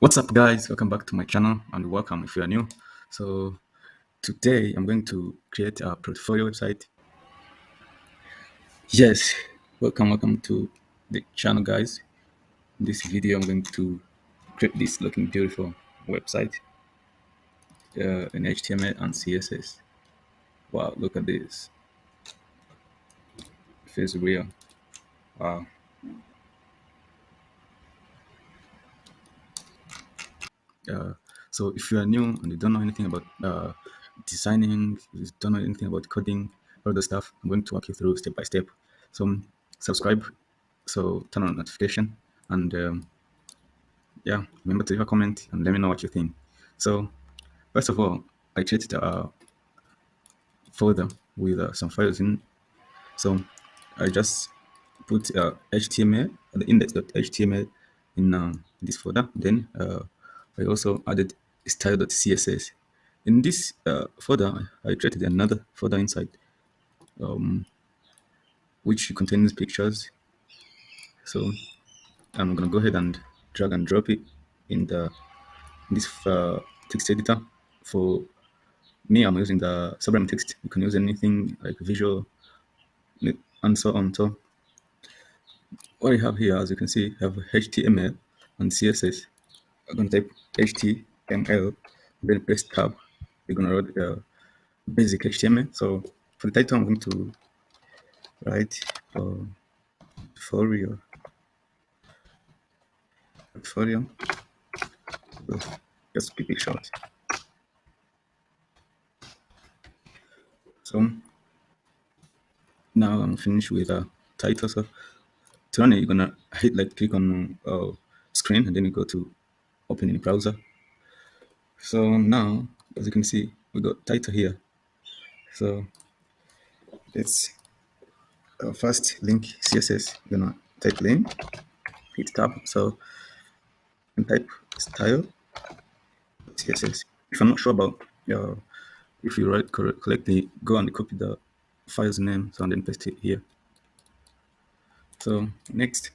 What's up, guys? Welcome back to my channel and welcome if you are new. So today I'm going to create a portfolio website. Yes, welcome to the channel, guys. In this video I'm going to create this looking beautiful website in HTML and CSS. Wow, look at this. It feels real. Wow. Uh, so if you are new and you don't know anything about designing, you don't know anything about coding, all the stuff, I'm going to walk you through step by step. So subscribe, so turn on notification, and yeah, remember to leave a comment and let me know what you think. So first of all, I created a folder with some files in. So I just put HTML, the index.html in this folder. Then I also added style.css. In this folder, I created another folder inside, which contains pictures. So I'm gonna go ahead and drag and drop it in this text editor. For me, I'm using the Sublime Text. You can use anything like visual and so on. So what I have here, as you can see, I have HTML and CSS. I'm going to type HTML, then press tab. You're going to write basic HTML. So for the title, I'm going to write portfolio. Portfolio. Just keep it short. So now I'm finished with a title. So to run it, you're going to click on screen, and then you go to open in the browser. So now, as you can see, we got title here. So let's first link CSS. You're gonna type link, hit tab. So and type style CSS. If I'm not sure about if you write correctly, go and copy the file's name, so and then paste it here. So next,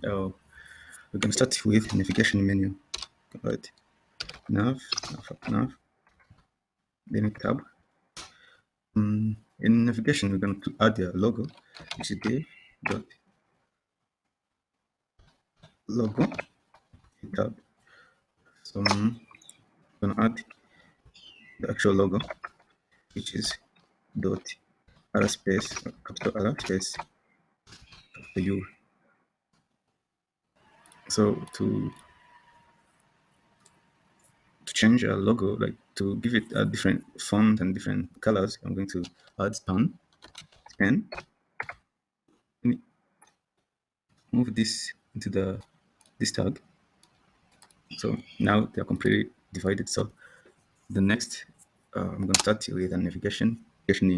we're gonna start with navigation menu. Right, nav, then tab. In navigation, we're going to add a logo, which is div dot logo tab. So I'm gonna add the actual logo, which is dot R space capital R space U. So to change a logo, like to give it a different font and different colors, I'm going to add span and move this into this tag. So now they are completely divided. So the next, I'm going to start with a navigation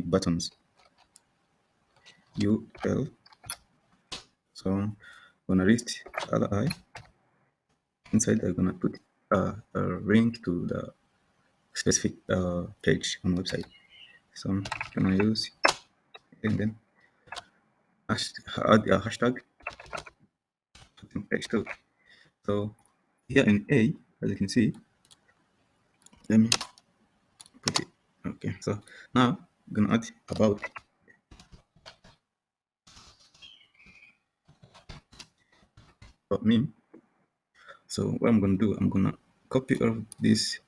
buttons. UL. So I'm gonna list LI. Inside, I'm gonna put a link to the specific page on the website. So I'm gonna use and then add a hashtag page 2. So here in A, as you can see, let me put it. Okay, so now I'm gonna add about me. So what I'm gonna do, I'm gonna copy all of this,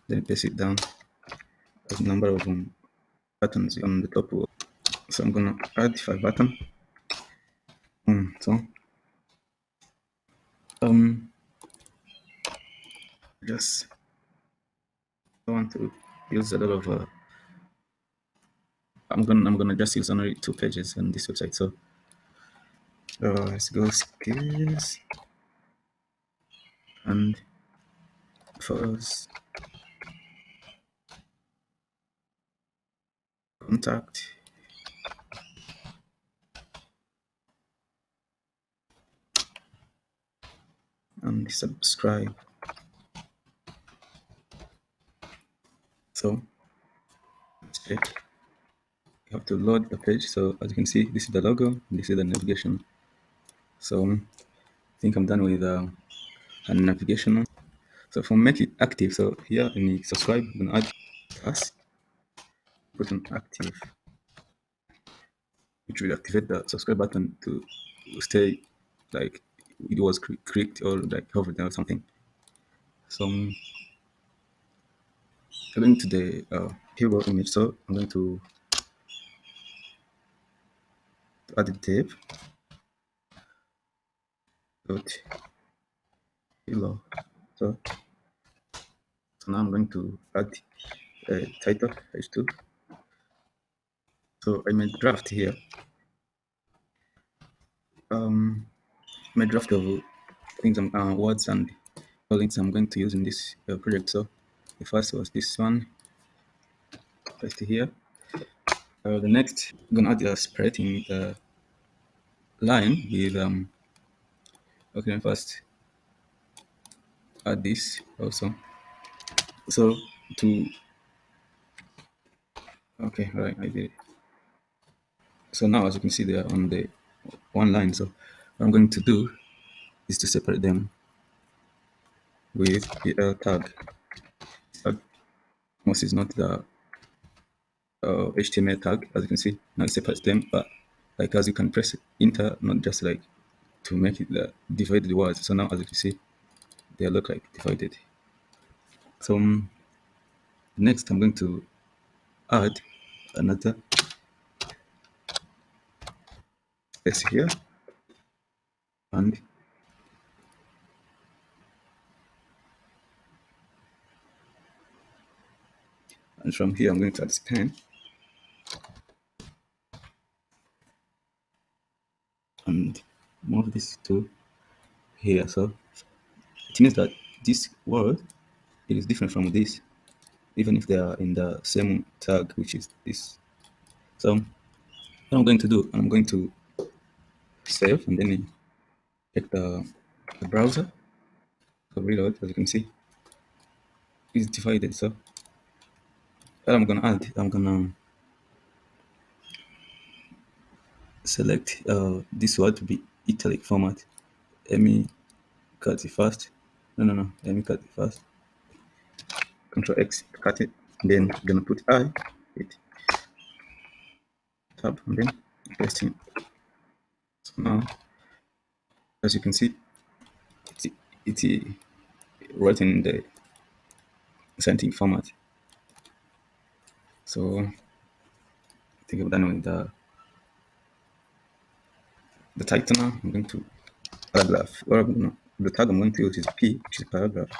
then paste it down as number of buttons on the top row. So I'm gonna add 5 buttons. So just I want to use a lot of I'm gonna just use only 2 pages on this website. So let's go skills and first contact and subscribe. So you have to load the page. So as you can see, this is the logo, this is the navigation. So I think I'm done with navigation. So for make it active, so here in the subscribe, I'm gonna add us put on active, which will activate the subscribe button to stay like it was clicked or like hovered or something. So going to the hero image, so I'm going to add the tab dot hero. So, so now I'm going to add title h2. So I made draft here. My draft of things, words and links I'm going to use in this project. So the first was this one, paste here. The next, I'm gonna add a spread in the line with okay, first add this also. So to okay, right, I did it. So now as you can see they are on the one line. So what I'm going to do is to separate them with the tag. Tag most is not the HTML tag, as you can see. Now it separates them, but like as you can press enter, not just like to make it divide the words. So now as you can see, they look like divided. So next I'm going to add another space here, and from here I'm going to add span and move this to here. So it means that this word it is different from this, even if they are in the same tag, which is this. So what I'm going to do, I'm going to save and then check the browser. So reload, as you can see, is divided. So what I'm gonna add, I'm gonna select this word to be italic format. Let me cut it first. No. Let me cut it first. Control X to cut it. Then I'm gonna put I, hit tab, and then paste in. So now, as you can see, it's written in the scientific format. So I think I'm done with the title now. I'm going to paragraph. Or the tag I'm going to use is P, which is paragraph.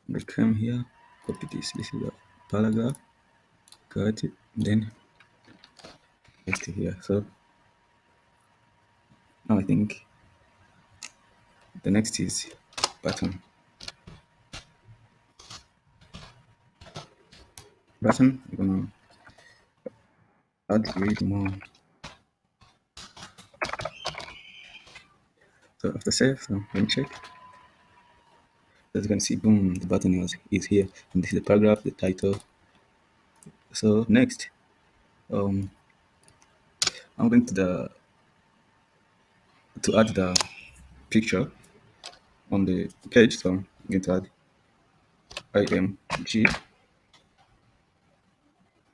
I'm going to come here, copy this. This is a paragraph. Cut it, then paste it here. So now I think the next is button. Button, I'm gonna add read more. So after save, so let me check. As you can see, boom, the button is here, and this is the paragraph, the title. So next, I'm going to add the picture on the page. So I'm going to add img,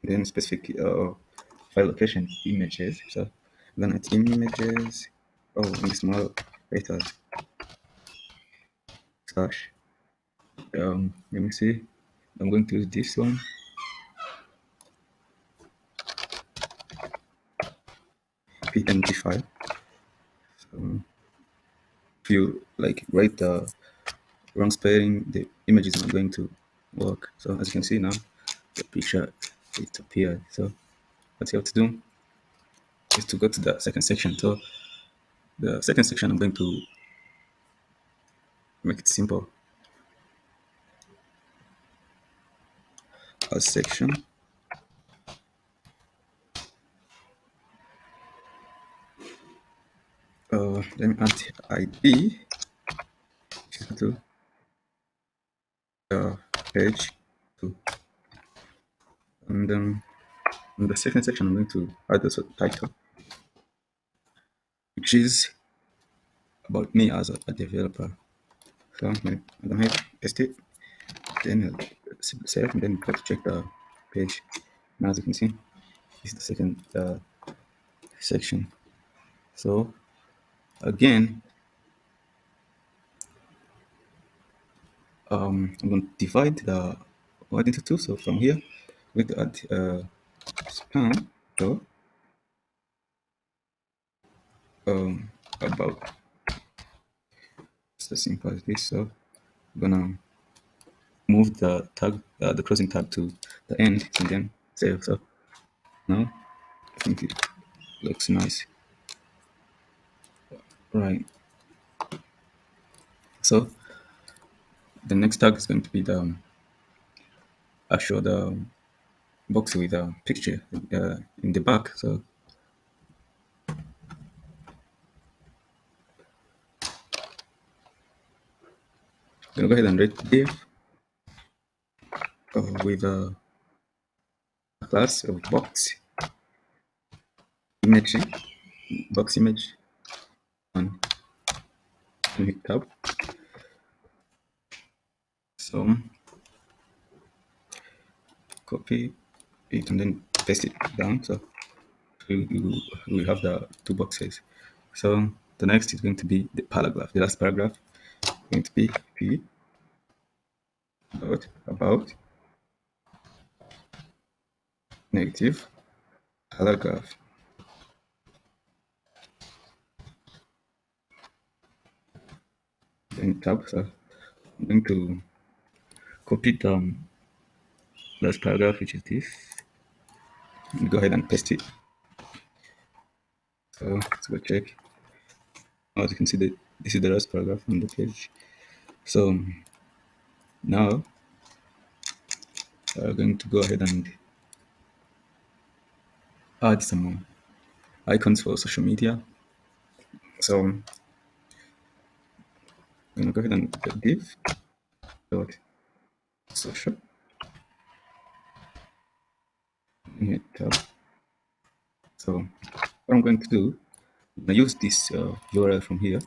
then specific file location images. So I'm gonna add images. Oh, in small letters slash. Let me see. I'm going to use this one. PNG file. So if you like write the wrong spelling, the image is not going to work. So as you can see now, the picture it appeared. So what you have to do is to go to the second section. So the second section, I'm going to make it simple. A section. Let me add ID, which is to page 2. And then in the second section, I'm going to add the title, which is about me as a developer. So I don't have paste it, then save, and then you have to check the page. Now, as you can see, this is the second section. So again, I'm going to divide the word into two. So from here, we to add span. So about, it's as simple as this. So I'm gonna move the tag, the closing tag to the end, and then save. So now I think it looks nice, right? So the next tag is going to be the actual the box with a picture in the back. So I'm gonna go ahead and write div with a class of box image, box image on unique tab. So copy it and then paste it down. So we have the two boxes. So the next is going to be the paragraph. The last paragraph is going to be p dot about negative paragraph. Then tab. So I'm going to copy the last paragraph, which is this, and go ahead and paste it. So let's go check. As you can see, this is the last paragraph on the page. So now we're going to go ahead and add some icons for social media. So I'm going to go ahead and div dot social in tab. So what I'm going to do, I'm going to use this URL from here.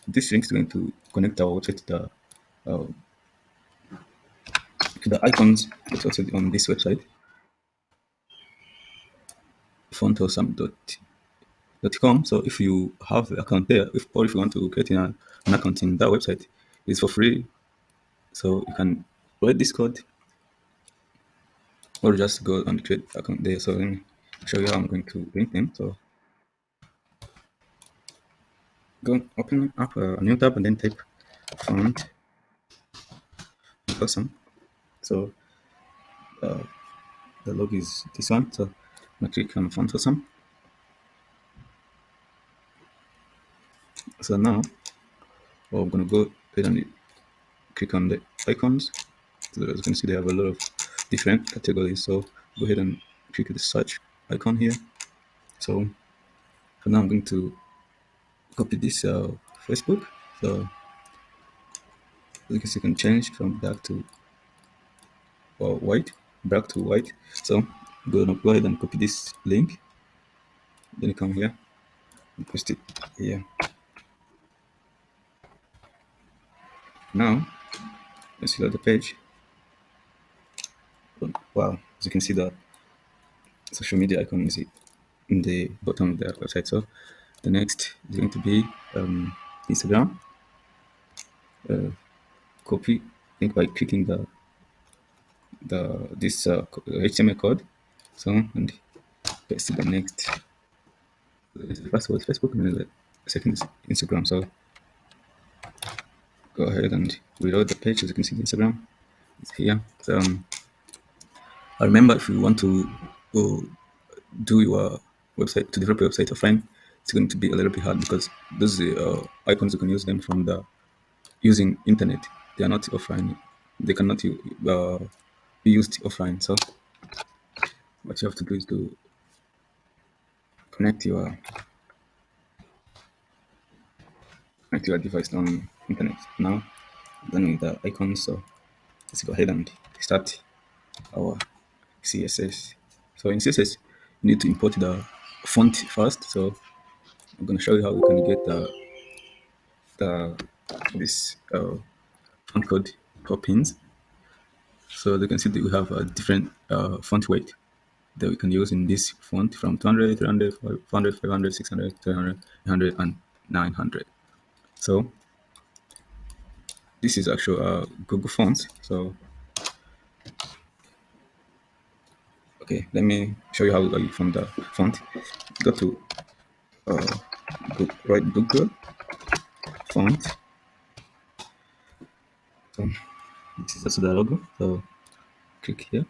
This link is going to connect our website to the icons that's also on this website, fontawesome.com. So if you have an account there, or if you want to create an account in that website, it's for free. So you can write this code or just go and create account there. So let me show you how I'm going to link them. So go open up a new tab and then type font awesome. So the logo is this one. So I'm gonna click on font awesome. So now I'm gonna go ahead and click on the icons. So as you can see, they have a lot of different categories. So go ahead and click the search icon here. So for now, I'm going to copy this Facebook. So you can change from black to white, black to white. So go ahead and copy this link. Then you come here and paste it here. Now let's fill out the page. Wow, as you can see, the social media icon is in the bottom of the website. So the next is going to be Instagram. Copy link by clicking this HTML code. So and paste the next. The first was Facebook, and the second is Instagram. So go ahead and reload the page. As you can see, the Instagram is here. So I remember, if you want to do your website, to develop your website offline, it's going to be a little bit hard because those icons, you can use them from the using internet. They are not offline. They cannot be used offline. So what you have to do is to connect your device on internet. Now done with the icons, so let's go ahead and start our CSS. So in CSS, you need to import the font first. So I'm going to show you how we can get the this font code pop-ins. So as you can see that we have a different font weight that we can use in this font from 200, 300, 400, 500, 600, 700, 800, and 900. So this is actual Google Fonts. So okay, let me show you how you from the font. Go to write Google font. So this is also the logo. So click here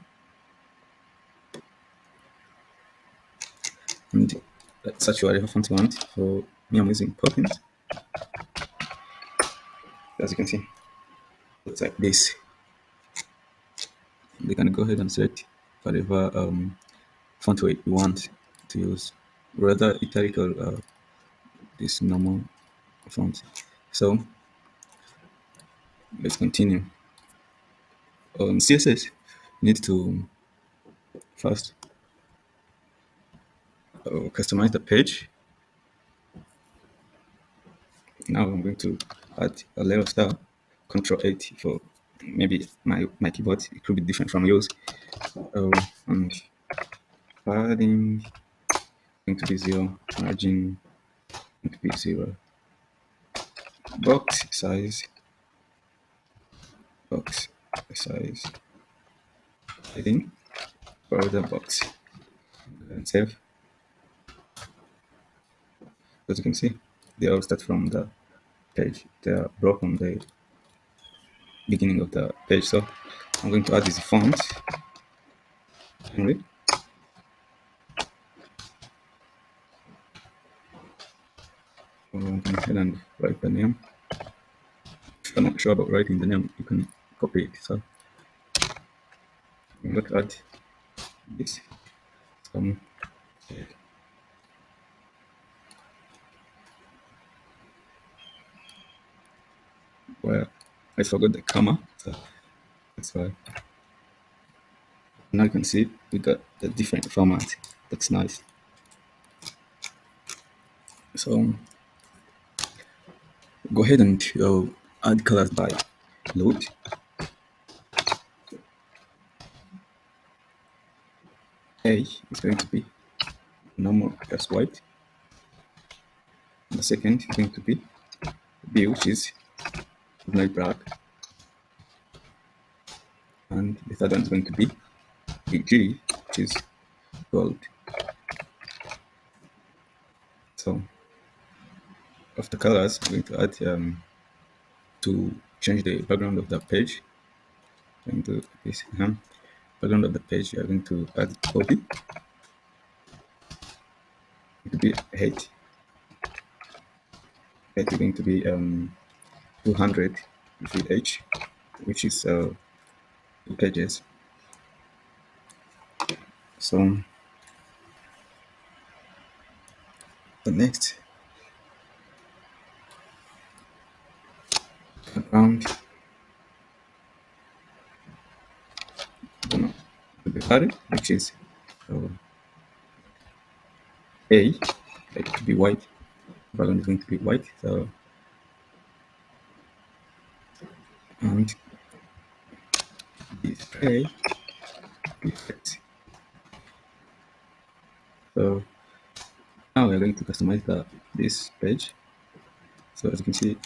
and search whatever font you want. So me, I'm using Poppins. As you can see, looks like this. You can go ahead and select whatever font weight you want to use, whether italic or this normal font. So let's continue. CSS, you need to first customize the page. Now I'm going to add a layer style, Control 8 for maybe my keyboard. It could be different from yours. And padding going to be 0, margin going to be 0, box size, heading, border box, and save. As you can see, they all start from the page. They are broken the beginning of the page. So I'm going to add this font. Anyway, go ahead and write the name. If you're not sure about writing the name, you can copy it. So I'm going to add this. Well, I forgot the comma, so that's why. Now you can see we got the different format. That's nice. So go ahead and add colors by load. A is going to be normal as white. The second is going to be B, which is light black. And the third one is going to be G, which is gold. So of the colors, I'm going to add to change the background of the page. I'm going to this background of the page. We are going to add copy. It will be height. Height is going to be 200 VH, which is 2 pages. So the next background the parent, which is A, like to be white. Background is going to be white. So and display effect. So now we're going to customize this page. So as you can see,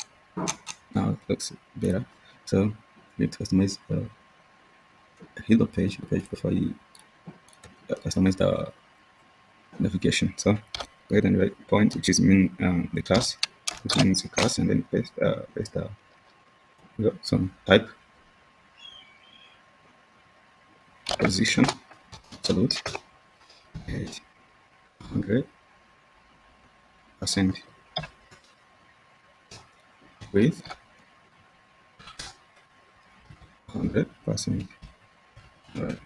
now it looks better. So we need to customize the hello page before you customize the navigation. So go ahead and write point, which is mean the class, which means the class, and then paste the some type, position, absolute, 100%, width, 100%. Right.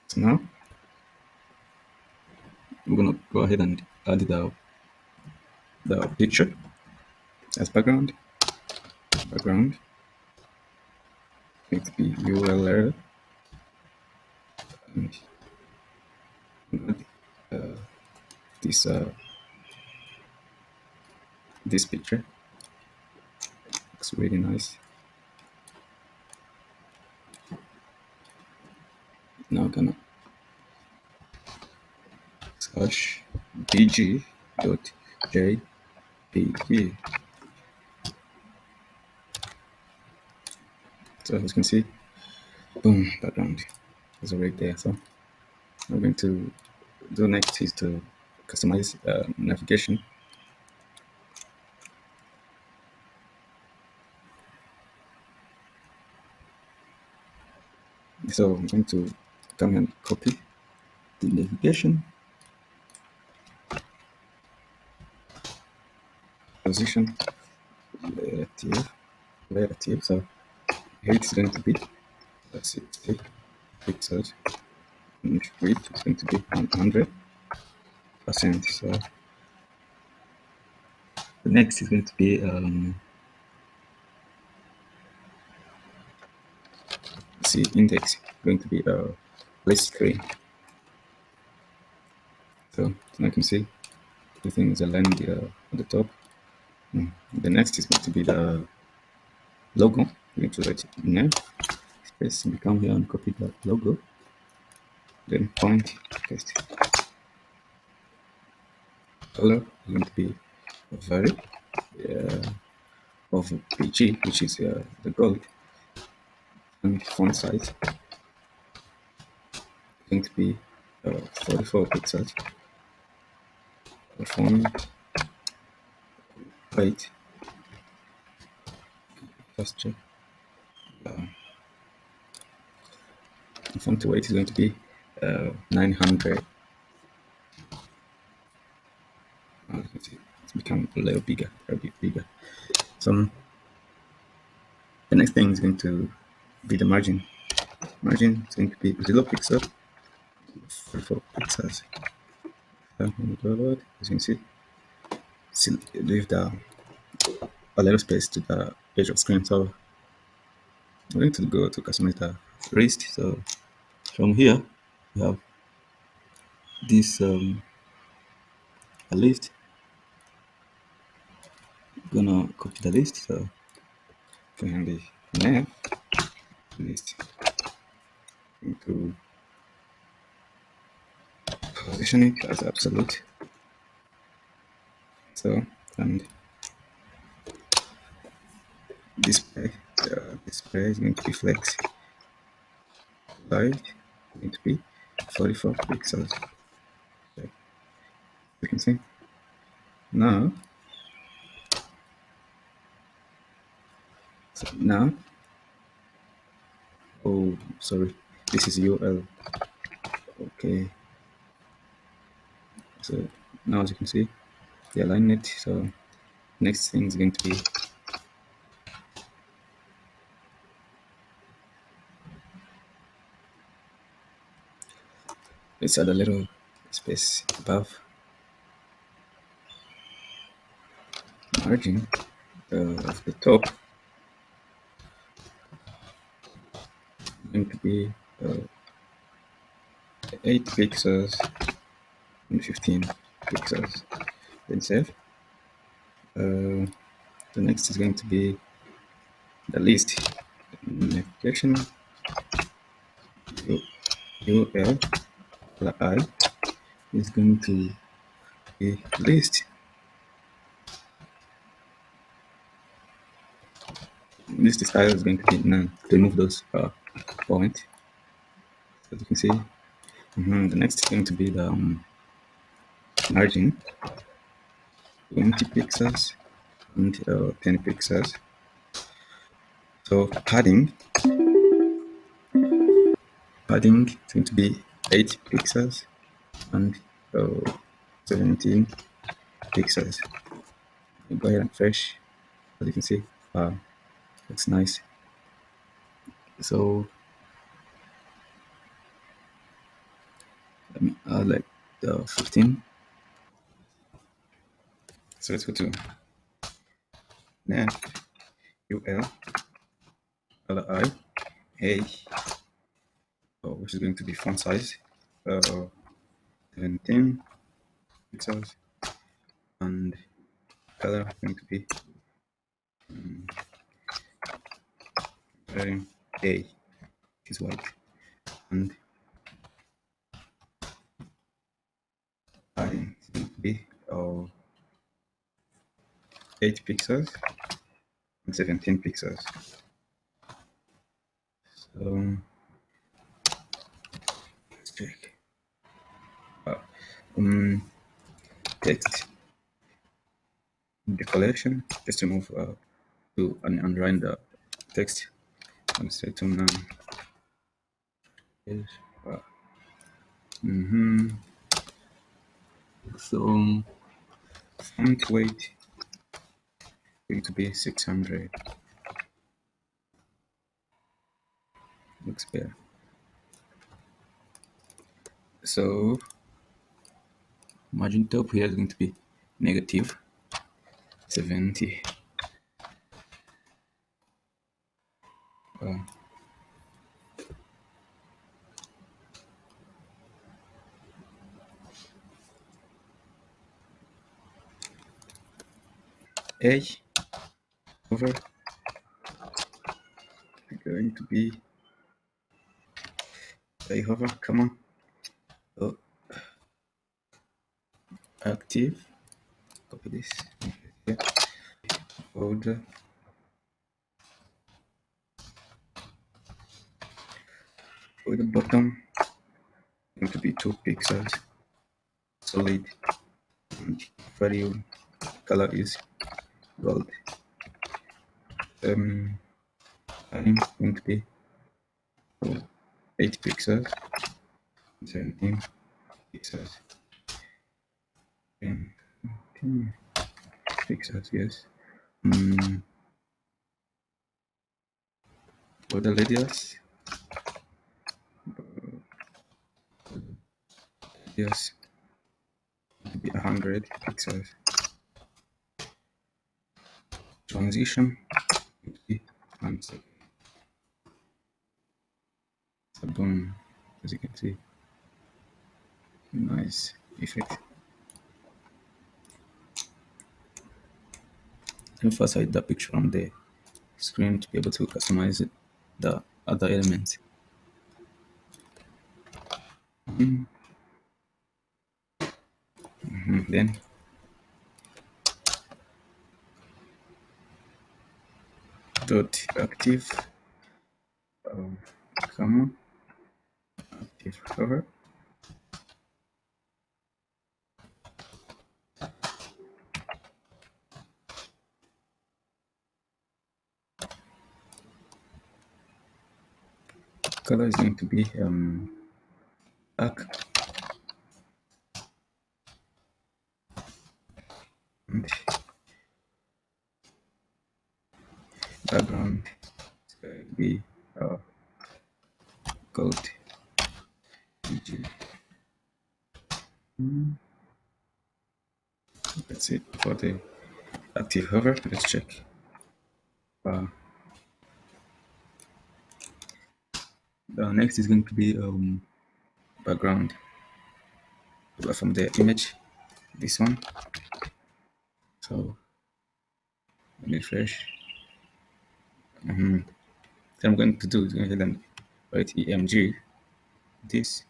So now we're gonna go ahead and add the picture as background. Background needs to be URL and add this this picture. Looks really nice. Now I'm gonna search bg.jpg. So as you can see, boom, background is already there. So what I'm going to do next is to customize navigation. So I'm going to come and copy the navigation position relative. So here it's going to be, let's see, 8 pixels, and width is going to be 100%. So the next is going to be see, index going to be list screen. So now you can see everything is aligned at the top. The next is going to be the logo. We're going to write name space, we come here and copy the logo, then point, paste. Color is going to be vary of PG, which is the gold, and font size is going to be 44 pixels. Font weight, first check. Font weight is going to be 900. As you can see, it's become a little bigger, a bit bigger. So the next thing is going to be the margin. Margin is going to be 0 pixel, 44 pixels. As you can see, leave a little space to the edge of screen. So I'm going to go to customize the wrist. So from here, we have this a list. I'm gonna copy the list. So can be name list into position it as absolute. So and display display is going to be flex light, going to be 44 pixels. So you can see now. So now, oh sorry, this is UL. Okay, so now as you can see, the alignment. So next thing is going to be let's add a little space above margin of the top, going to be 8 pixels and 15 pixels. Then save. The next is going to be the list navigation UL I is going to be list. List style is going to be none to remove those points. As you can see, the next is going to be the margin 20 pixels and 10 pixels. So padding is going to be 8 pixels and 17 pixels. You go ahead and refresh. As you can see, looks nice. So let me add like 15. So let's go to nav ul li a, which is going to be font size 17 pixels and color is going to be A, which is white, and I is going to be 8 pixels and 17 pixels. So let's check. Text the collection, just remove to underline the text and say to none. Yes. So font weight going to be 600. Looks better. So margin top here is going to be negative 70. A over going to be A over, come on. Oh, active. Copy this. Yeah. Folder. For the bottom, going to be 2 pixels. Solid. And value color is gold. I'm going to be 8 pixels. 17 pixels. 10 pixels, yes. For the radius, yes, to be 100 pixels. Transition, would be 1 second. So boom, as you can see, nice effect. And first hide the picture on the screen to be able to customize the other elements. Then dot active, comma, active cover. Color is going to be black. And background is going to be gold. That's it for the active hover. Let's check. The next is going to be background from the image, this one. So refresh. What I'm going to do is go ahead and write emg, this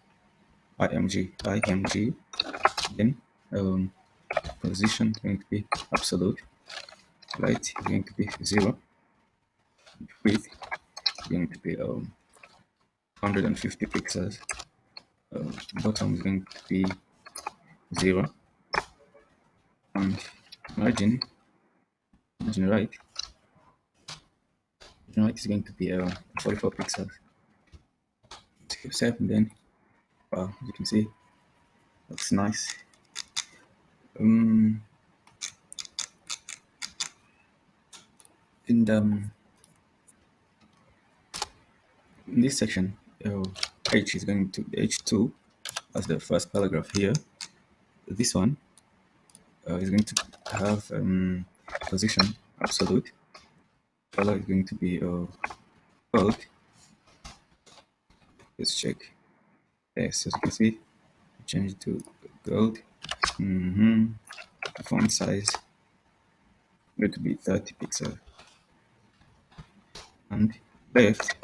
img, then position going to be absolute, height is going to be 0, width is going to be 150 pixels, bottom is going to be 0, and margin right is going to be 44 pixels. Save, and then as you can see, looks nice. In this section, H is going to H2 as the first paragraph here. This one is going to have position absolute. Color is going to be gold. Let's check. Yes, as you can see, change to gold. Font size going to be 30 pixels, and left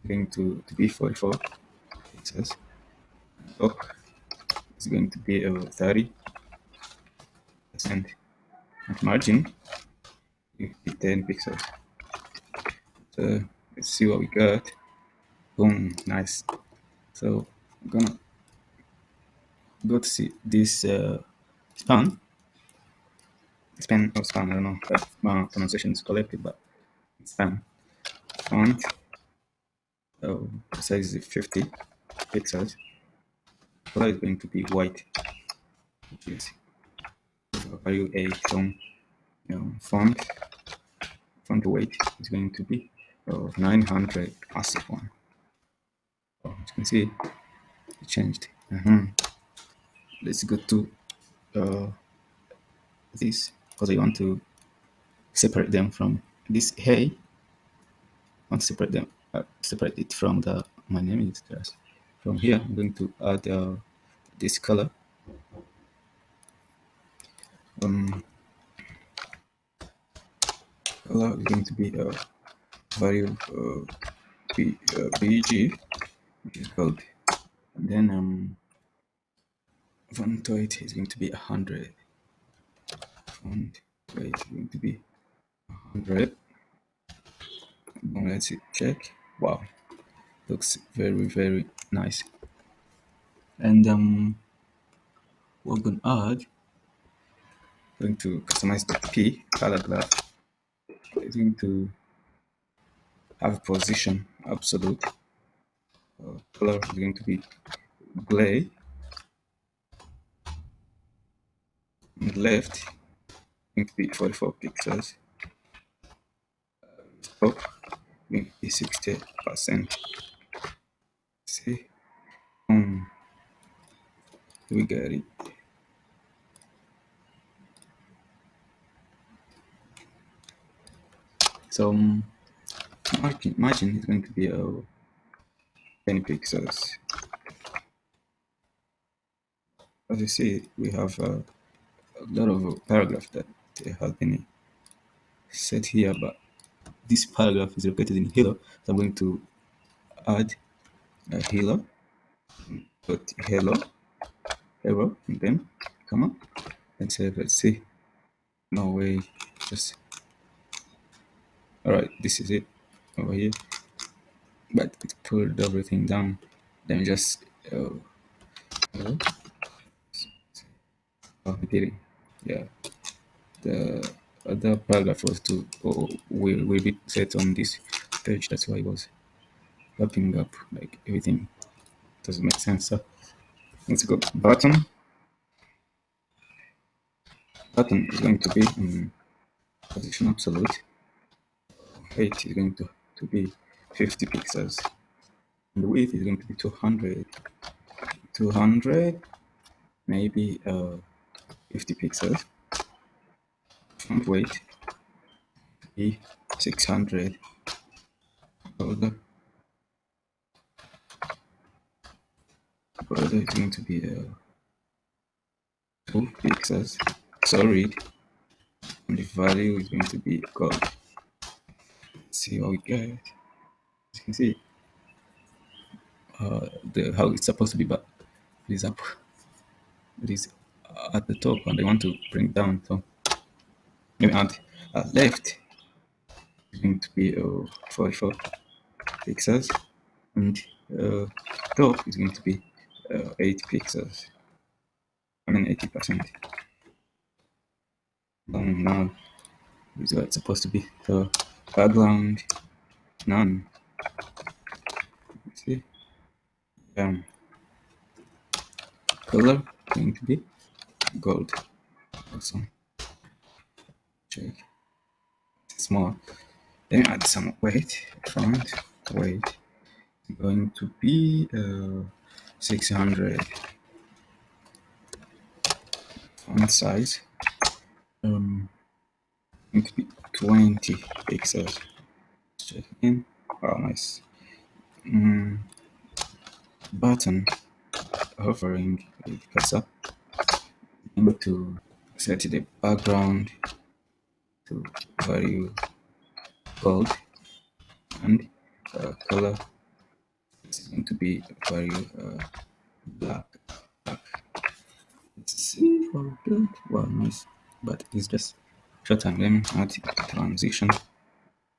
going to be 44 pixels. Up is going to be 30%, and margin will be 10 pixels. So let's see what we got. Boom, nice. So I'm gonna go to see this span or span, I don't know if my pronunciation is correct, but span font. Oh, size is 50 pixels. Color is going to be white. Yes. Value a tone. Font weight is going to be 900 massive one. Oh, as you can see, it changed. Let's go to this because I want to separate them from this hey. I want to separate them, separate it from the my name is just from here. I'm going to add this color. Color is going to be value bg, which is gold, and then font weight is going to be 100. Font weight is going to be 100. Let's see, check. Wow, looks very nice. And we're going to customize the p paragraph. It's going to have position absolute. Color is going to be gray, and left going to be 44 pixels. Top going to be 60%. See, we got it. So margin is going to be 10 pixels. As you see, we have a lot of paragraph that has been set here, but this paragraph is located in hello, so I'm going to add a hello, but hello, and then comma, and save. Let's see. No way, just all right. This is it over here, but it pulled everything down. Then just hello. Oh, I did it. Yeah, the other paragraph was to will be set on this page. That's why it was wrapping up like everything. Doesn't make sense. So let's go button. Button is going to be position absolute. Height is going to be 50 pixels. And the width is going to be 200. 200, maybe 50 pixels. Font weight be 600. Border is going to be 2 pixels. Solid. And the value is going to be gold. Let's see what we get. As you can see, how it's supposed to be, but it is up. It is at the top, and I want to bring it down. So let me add left is going to be 44 pixels, and top is going to be 8 pixels. I mean 80%. Now is what it's supposed to be. So background none. Let's see. Color going to be gold. Awesome. Check. Small. Then add some weight. Font weight going to be 600. Font size going to be 20 pixels. Check in. Oh, nice. Button hovering with cursor. I'm going to set the background to value gold, and color is going to be value black. Let's see for that. Well, nice, but it's just short time. Let me add transition.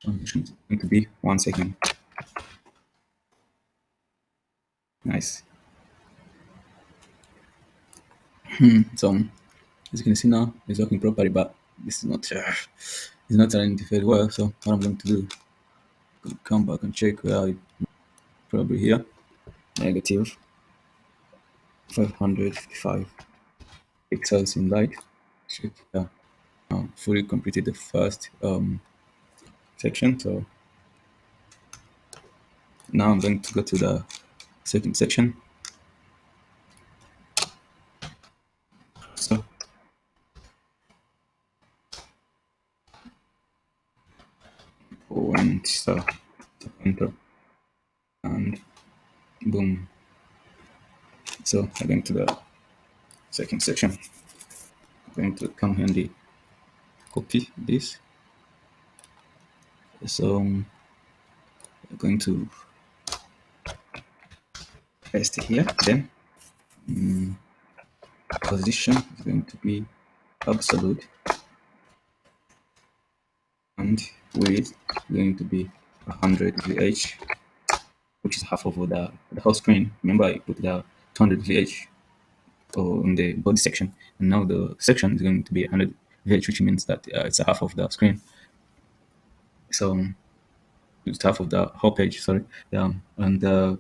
Transition is going to be 1 second. Nice. So as you can see now, it's working properly, but this is not it's not running very well. So what I'm going to do, come back and check where I probably here negative 555 pixels in light. Check. Fully completed the first section. So now I'm going to go to the second section. So and so enter and boom. So I'm going to the second section. I'm going to come here and copy this. So I'm going to paste it here. Then position is going to be absolute, and width is going to be 100 VH, which is half of the whole screen. Remember, I put the 200 VH in the body section, and now the section is going to be 100 VH, which means that it's a half of the screen. So it's half of the whole page. Sorry, and the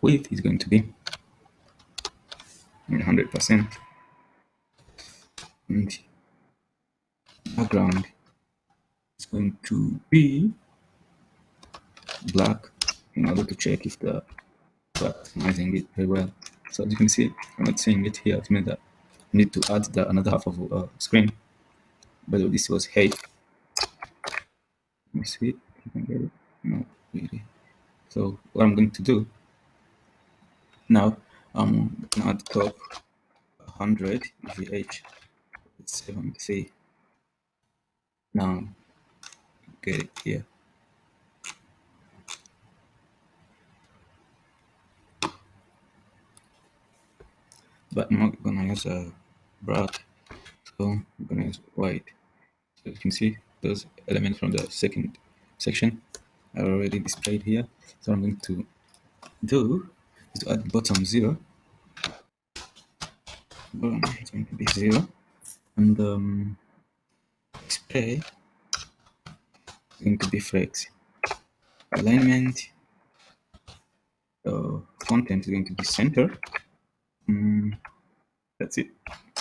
width is going to be 100%, and background is going to be black in order to check if the maximizing it very well. So as you can see, I'm not seeing it here. It means that I need to add another half of screen. By the way, this was height. Let me see if you can get it. No, really. So what I'm going to do now, I'm going to add top 100 VH. Let's see. Now get it here. But I'm not gonna use a black, so I'm gonna use white. So you can see those elements from the second section are already displayed here. So what I'm going to do is to add bottom 0. Boom, it's going to be 0, and display is going to be flex. Alignment, content is going to be center. That's it.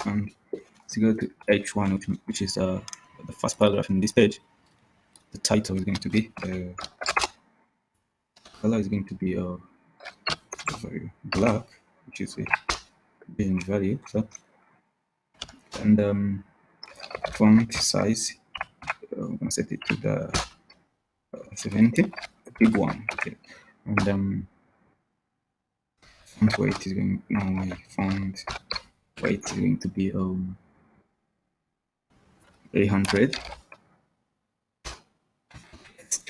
And let's go to H1, which is the first paragraph in this page. The title is going to be color is going to be black, which is a being value. So and font size, I'm gonna set it to the 70, the big one. Okay. And font weight is going now my font weight is going to be 800.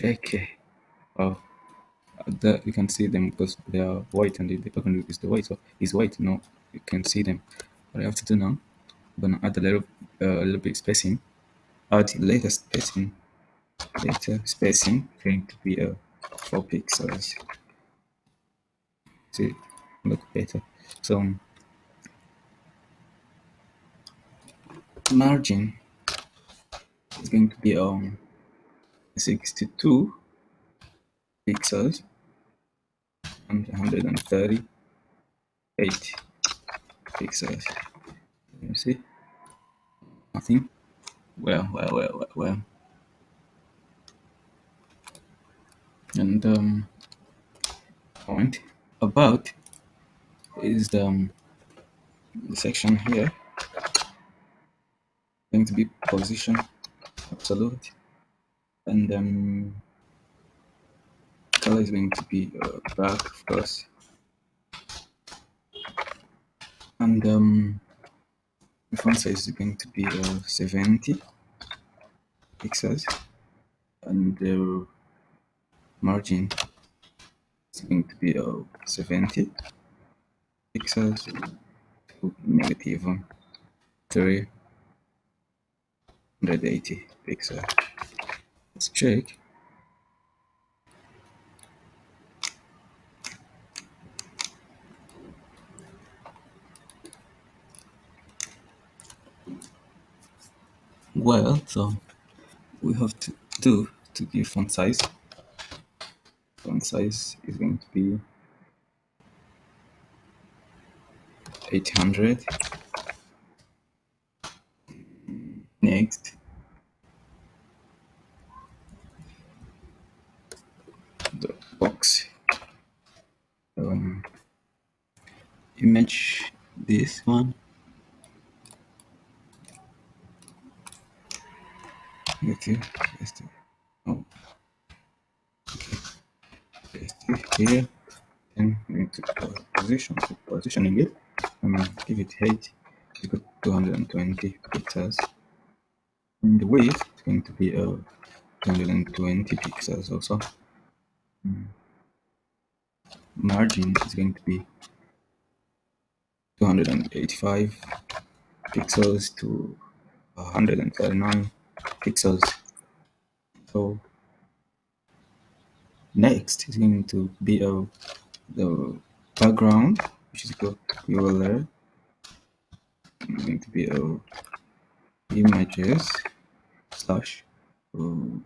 Okay. Oh, you can see them because they are white, and the background is the white, so it's white. No, you can see them. What I have to do now, I'm gonna add a little bit spacing. Add later spacing. Later spacing going to be 4 pixels. See, look better. So margin is going to be 62 pixels and 138 pixels. You see, nothing. Well. And point about is the section here going to be position absolute, and color is going to be black, of course, and the font size is going to be 70. pixels, and the margin is going to be 70 pixels to negative 380 pixels. Let's check. Well, so we have to do to give font size. Font size is going to be 800. Next, the box image, this one. Okay, paste it. Oh, paste it here. Then we need to positioning it. Give it height. You got 220 pixels. And the width is going to be 220 pixels also. Margin is going to be 285 pixels to 139 pixels. So next is going to be the background, which is got URL, going to be images slash 1.jpg.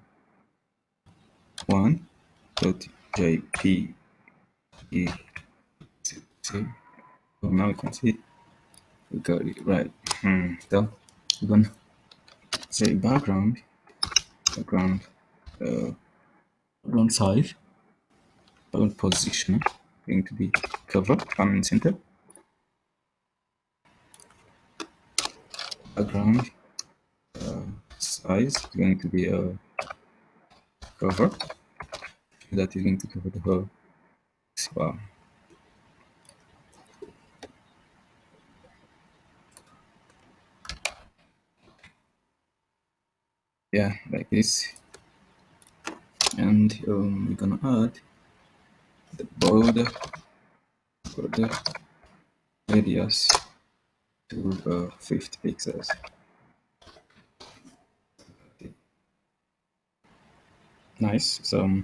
So now we can see we got it right. So we're gonna say background size, background position going to be cover and center. Background size is going to be cover. That is going to cover the whole. Wow. Yeah, like this. And we're gonna add the border radius to 50 pixels. Nice. So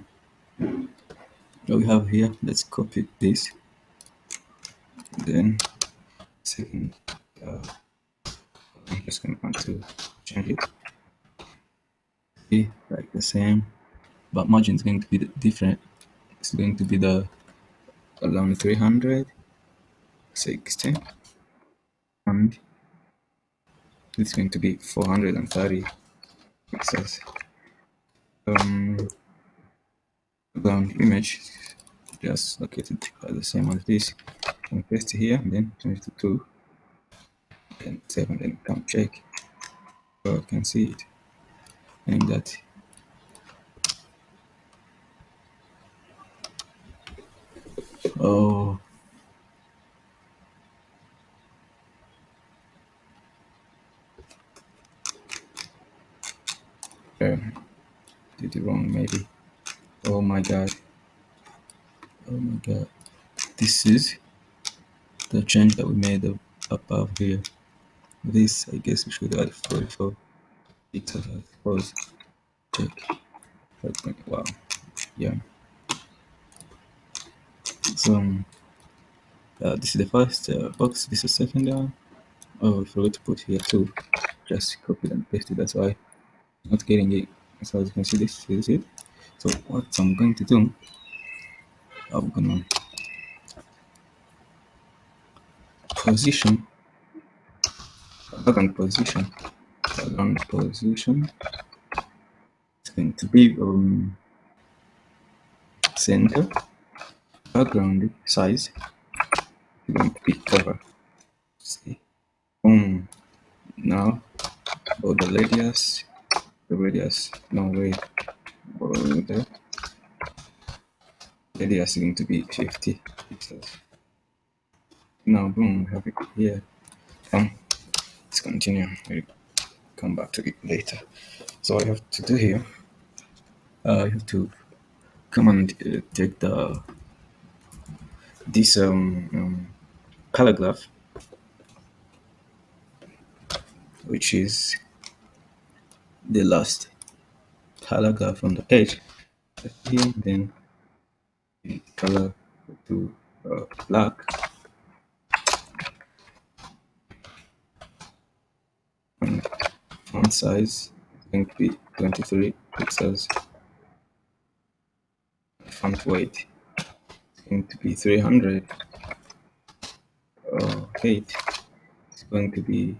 what we have here, let's copy this. Then second, I'm just going to change it. Be like the same, but margin is going to be different. It's going to be the around 360, and it's going to be 430 pixels. Background image just located the same as this. And paste it here, and then change it to 2, then 7, then come check. So you can see it, and that oh, did it wrong maybe. Oh my god, this is the change that we made above here. This, I guess we should add 44 pixels, I suppose. Check. Wow, yeah. So this is the first box, this is the second one. Oh, I forgot to put here too. Just copy and paste it, that's why I'm not getting it. So as you can see, this is it. So what I'm going to do, I'm gonna position, background position. It's going to be center. Background size is going to be cover. See, now for the radius, no way, border radius is going to be 50 pixels. Now boom, we have it here. Let's continue. We'll come back to it later. So what I have to do here, I have to come and take this paragraph, which is the last paragraph on the page. Here, then the color to black, and font size is going to be 23 pixels. Font weight is going to be 300. Height is going to be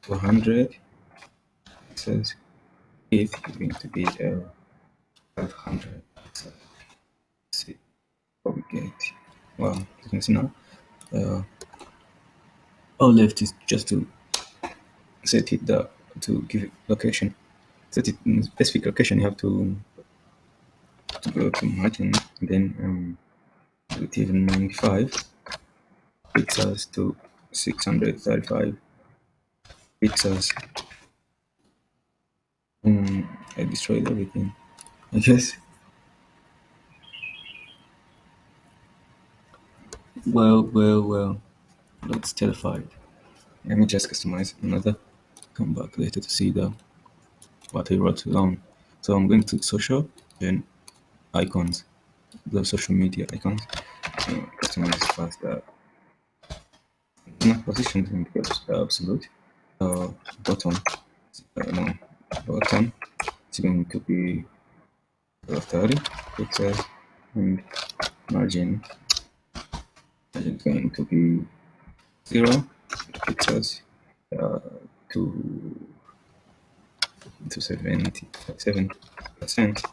200 pixels. Width is going to be 500 pixels. Let's see what we get. Well, you can see now. All left is just to set it to give it location. Set it in a specific location. You have to go to margin, and then do it even 95 pixels to 635 pixels. I destroyed everything, I guess. Well, that's terrified. Let me just customize another. Come back later to see what I wrote down. So I'm going to social, then icons, the social media icons. Customize first not position and because absolute. Bottom, no, bottom is going to be 30 pixels, and margin is going to be 0 pixels uh, to 77%.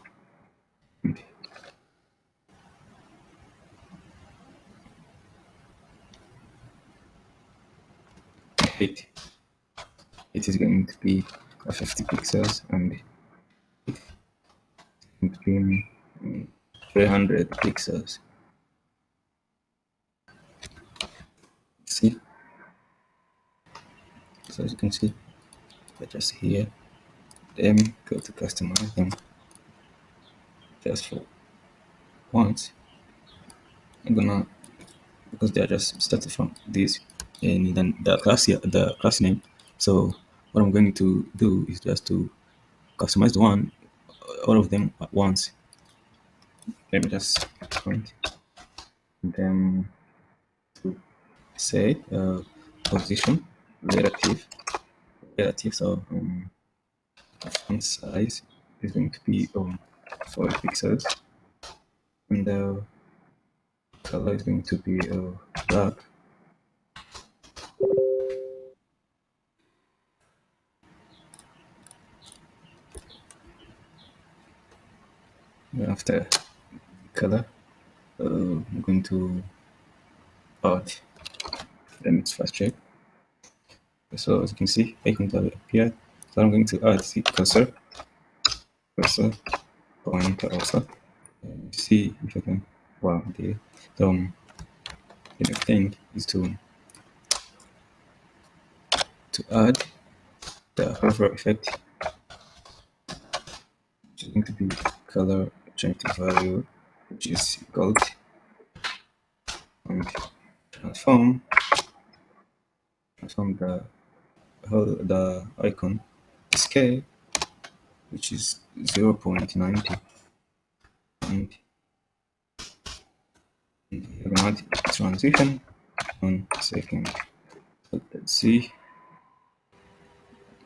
Height, it is going to be 50 pixels, and it is going to be 300 pixels. See, so as you can see, I just here, then go to customize them just for once. I'm gonna, because they are just started from this, and then the class here, the class name. So what I'm going to do is just to customize the one, all of them at once. Let me just point, and then to say position relative. So font size is going to be 4 pixels, and the color is going to be black. After color, I'm going to add. Then it's fast check. So as you can see, icon appeared. So I'm going to add the cursor pointer also. See if I can. Wow, the next thing is to add the hover effect, which is going to be color objective value, which is gold, and transform the icon scale, which is 0.90, and you're gonna add transition 1 second. So let's see.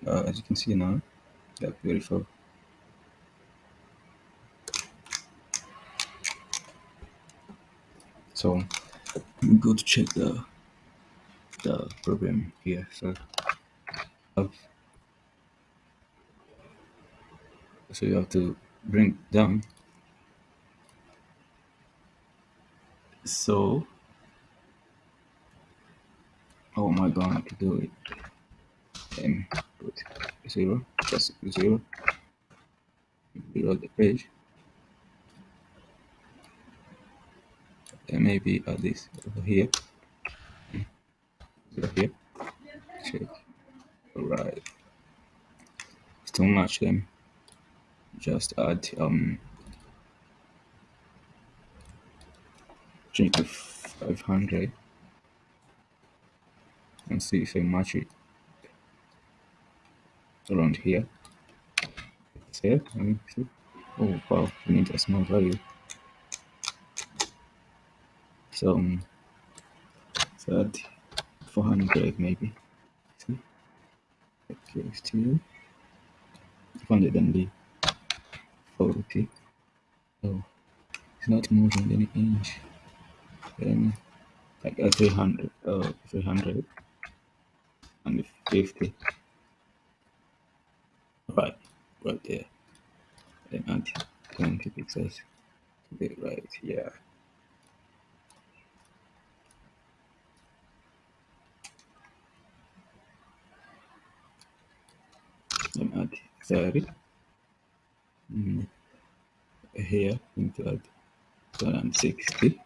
As you can see now, that's beautiful. So we go to check the program here. So you have to bring it down. So how am I going to do it? And put 0, just 0 below the page. And maybe add this over here. Over here. Check. Alright. too much, then just add change to 500 and see if I match it around here. Save. Let me see. Oh wow, we need a small value. So add 400 maybe. See? Okay, still 440. Oh, it's not moving any inch. Then I got 300. 350. Right, right there. Then add 20 pixels to the right. Yeah. Then add 30. Here, we need to add 260.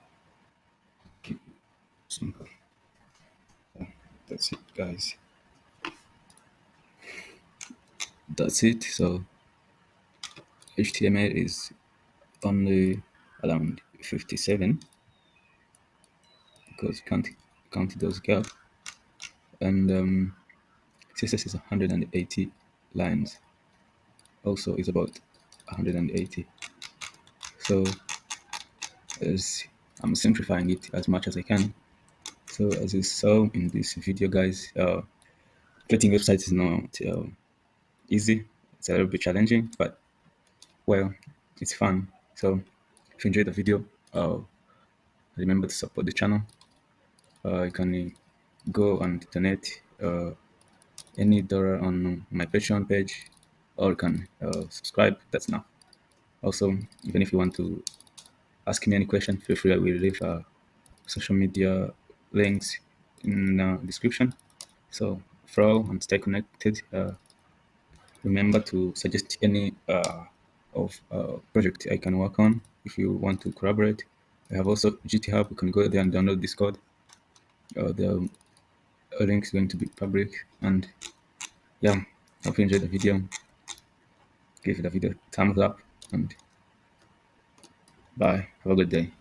Simple. That's it, guys. That's it. So HTML is only around 57 because you can't count those gaps, and CSS is 180 lines. Also, is about 180. So as I'm simplifying it as much as I can. So as you saw in this video, guys, creating websites is not easy. It's a little bit challenging, but well, it's fun. So if you enjoyed the video, remember to support the channel. You can go and donate any dollar on my Patreon page, or you can subscribe. That's enough. Also, even if you want to ask me any question, feel free. I will leave social media links in the description. So follow and stay connected. Remember to suggest any of project I can work on if you want to collaborate. I have also GitHub. You can go there and download Discord. The link is going to be public. And yeah, hope you enjoyed the video. Give the video a thumbs up and bye. Have a good day.